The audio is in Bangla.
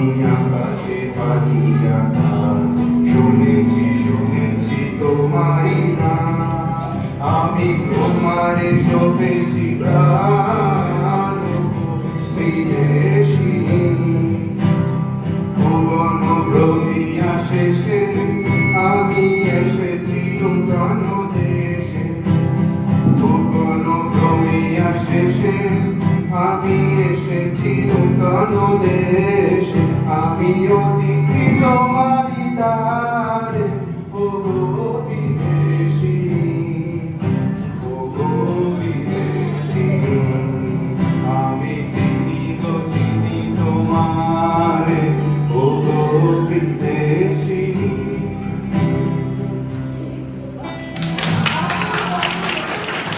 আমি আকাশে পানি গান শুনেছি শুনেছি তোমারই গান আমি তোমারে শোভেছি প্রাণ বিদেশিনী ভুবন ভ্রমিয়া শেষে আমি এসেছি নূতন দেশে ভুবন ভ্রমিয়া শেষে আমি এসেছি নূতন দেশে আমি অতিথি তোমারি দাস